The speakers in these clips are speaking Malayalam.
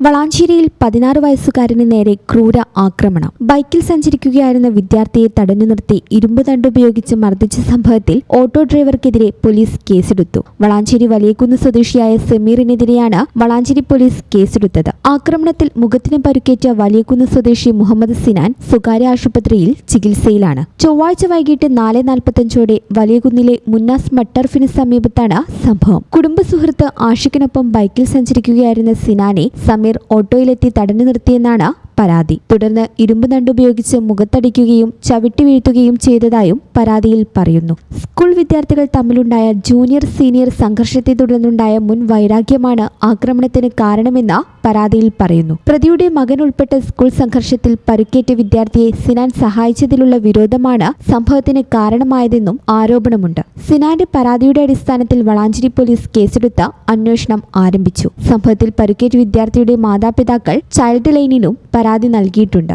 വളാഞ്ചേരിയിൽ 16 വയസ്സുകാരന് നേരെ ക്രൂര ആക്രമണം. ബൈക്കിൽ സഞ്ചരിക്കുകയായിരുന്ന വിദ്യാർത്ഥിയെ തടഞ്ഞു നിർത്തി ഇരുമ്പ് തണ്ടുപയോഗിച്ച് മർദ്ദിച്ച സംഭവത്തിൽ ഓട്ടോ ഡ്രൈവർക്കെതിരെ പോലീസ് കേസെടുത്തു. വളാഞ്ചേരി വലിയകുന്ന് സ്വദേശിയായ സമീറിനെതിരെയാണ് വളാഞ്ചേരി പോലീസ് കേസെടുത്തത്. ആക്രമണത്തിൽ മുഖത്തിന് പരുക്കേറ്റ വലിയകുന്ന് സ്വദേശി മുഹമ്മദ് സിനാൻ സ്വകാര്യ ആശുപത്രിയിൽ ചികിത്സയിലാണ്. ചൊവ്വാഴ്ച വൈകിട്ട് 4:45 വലിയകുന്നിലെ മുന്നാസ് മട്ടർഫിന് സമീപത്താണ് സംഭവം. കുടുംബ സുഹൃത്ത് ആഷിഖിനൊപ്പം ബൈക്കിൽ സഞ്ചരിക്കുകയായിരുന്ന സിനാനെ സമീർ ഓട്ടോയിലെത്തി തടഞ്ഞു നിർത്തിയെന്നാണ് പരാതി. തുടർന്ന് ഇരുമ്പ് തണ്ടുപയോഗിച്ച് മുഖത്തടിക്കുകയും ചവിട്ടി വീഴ്ത്തുകയും ചെയ്തതായും പരാതിയിൽ പറയുന്നു. സ്കൂൾ വിദ്യാർത്ഥികൾ തമ്മിലുണ്ടായ ജൂനിയർ സീനിയർ സംഘർഷത്തെ തുടർന്നുണ്ടായ മുൻ വൈരാഗ്യമാണ് ആക്രമണത്തിന് കാരണമെന്ന് പരാതിയിൽ പറയുന്നു. പ്രതിയുടെ മകൻ ഉൾപ്പെട്ട സ്കൂൾ സംഘർഷത്തിൽ പരുക്കേറ്റ വിദ്യാർത്ഥിയെ സിനാൻ സഹായിച്ചതിലുള്ള വിരോധമാണ് സംഭവത്തിന് കാരണമായതെന്നും ആരോപണമുണ്ട്. സിനാന്റെ പരാതിയുടെ അടിസ്ഥാനത്തിൽ വളാഞ്ചേരി പോലീസ് കേസെടുത്ത് അന്വേഷണം ആരംഭിച്ചു. സംഭവത്തിൽ പരുക്കേറ്റ വിദ്യാർത്ഥിയുടെ മാതാപിതാക്കൾ ചൈൽഡ് ലൈനിനും പരാതി നൽകിയിട്ടുണ്ട്.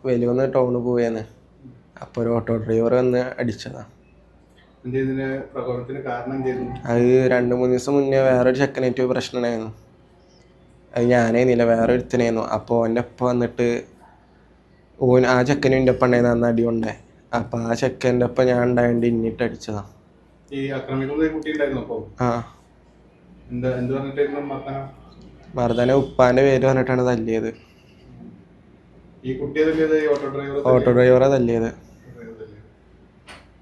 വലിയൊന്ന് ടൗണിൽ പോയാണ്. അപ്പോൾ ഒരു ഓട്ടോ ഡ്രൈവർ വന്ന് അടിച്ചതാ. അത് 2-3 ദിവസം മുന്നേ വേറൊരു ചെക്കനായിട്ട് പ്രശ്നമായിരുന്നു. അത് ഞാനേന്നില്ല, വേറെ ഒരുത്തനായിരുന്നു. അപ്പോൾ എൻ്റെ ഒപ്പം വന്നിട്ട് ആ ചെക്കനും എൻ്റെ ഒപ്പം ഉണ്ടായിരുന്നു. അന്ന് അടി കൊണ്ടേ. അപ്പോൾ ആ ചെക്കൻ്റെ ഒപ്പം ഞാൻ ഉണ്ടായതുകൊണ്ട് ഇന്നിട്ട് അടിച്ചതാ. മർദ്ദന ഉപ്പാന്റെ പേര് പറഞ്ഞിട്ടാണ് തല്ലിയത്. ഓട്ടോ ഡ്രൈവറെ തല്ലിയത്.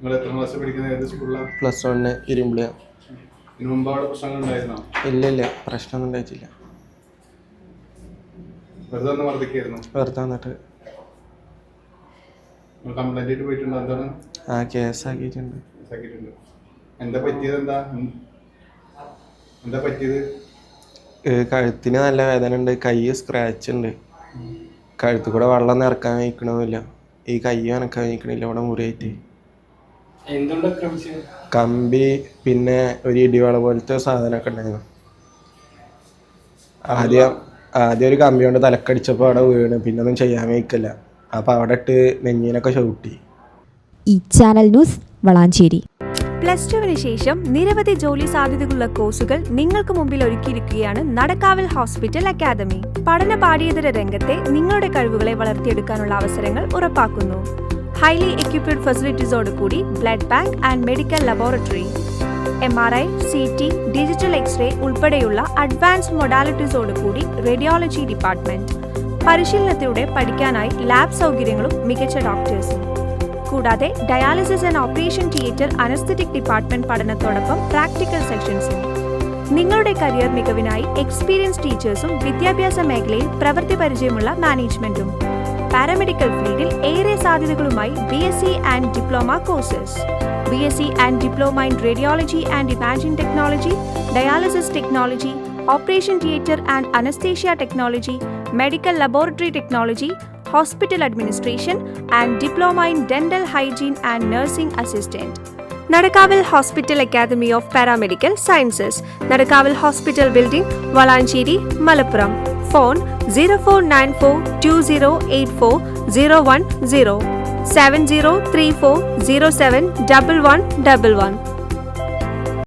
+1 ഇരുമ്പിളിയ. ഇല്ല, പ്രശ്നമൊന്നും ഉണ്ടായിട്ടില്ല. വെറുതെ വന്നിട്ട് കേസാക്കിയിട്ടുണ്ട്. കഴുത്തിന് നല്ല വേദന ഉണ്ട്. കൈ സ്ക്രാച്ച് ഉണ്ട്. കഴുത്തിൽ കൂടെ വെള്ളം നിറക്കാൻ വയ്ക്കണമെന്നില്ല. ഈ കൈ നനക്കാൻ വയ്ക്കണില്ല. ഇവിടെ മുറിയായിട്ട് കമ്പി പിന്നെ ഒരു ഇടിവള പോലത്തെ സാധനമൊക്കെ ഉണ്ടായിരുന്നു. ആദ്യം ഒരു കമ്പി കൊണ്ട് തലക്കടിച്ചപ്പോൾ അവിടെ വീണ്. പിന്നെ ഒന്നും ചെയ്യാൻ വയ്ക്കില്ല. അപ്പോൾ അവിടെ ഇട്ട് നെഞ്ഞിനൊക്കെ ചവിട്ടി. ഈ ചാനൽ ന്യൂസ് വളാഞ്ചേരി. +2 ശേഷം നിരവധി ജോലി സാധ്യതകളുള്ള കോഴ്സുകൾ നിങ്ങൾക്ക് മുമ്പിൽ ഒരുക്കിയിരിക്കുകയാണ് നടക്കാവിൽ ഹോസ്പിറ്റൽ അക്കാദമി. പഠന പാഠ്യേതര രംഗത്തെ നിങ്ങളുടെ കഴിവുകളെ വളർത്തിയെടുക്കാനുള്ള അവസരങ്ങൾ ഉറപ്പാക്കുന്നു. ഹൈലി എക്യുപ്ഡ് ഫെസിലിറ്റീസോട് കൂടി blood bank and medical laboratory, MRI, CT, digital x-ray ഉൾപ്പെടെയുള്ള അഡ്വാൻസ്ഡ് മൊഡാലിറ്റീസോട് കൂടി റേഡിയോളജി ഡിപ്പാർട്ട്മെന്റ്. പരിശീലനത്തിലൂടെ പഠിക്കാനായി ലാബ് സൗകര്യങ്ങളും മികച്ച ഡോക്ടേഴ്സും. കൂടാതെ dialysis and operation theatre anaesthetic department പഠനത്തോടൊപ്പം പ്രാക്ടിക്കൽ സെക്ഷൻസും. നിങ്ങളുടെ കരിയർ മികവിനായി എക്സ്പീരിയൻസ് ടീച്ചേഴ്സും വിദ്യാഭ്യാസ മേഖലയിൽ പ്രവൃത്തി പരിചയമുള്ള മാനേജ്മെന്റും. പാരാമെഡിക്കൽ ഫീൽഡിൽ ഏറെ സാധ്യതകളുമായി BSc and diploma courses. BSc and diploma in radiology and imaging technology, dialysis technology, operation theatre and anaesthesia technology, medical laboratory technology, Hospital Administration and Diploma in Dental Hygiene and Nursing Assistant. Nadakavil Hospital Academy of Paramedical Sciences, Nadakavil Hospital Building, Valancheri, Malappuram. Phone 049420840110 7034071111.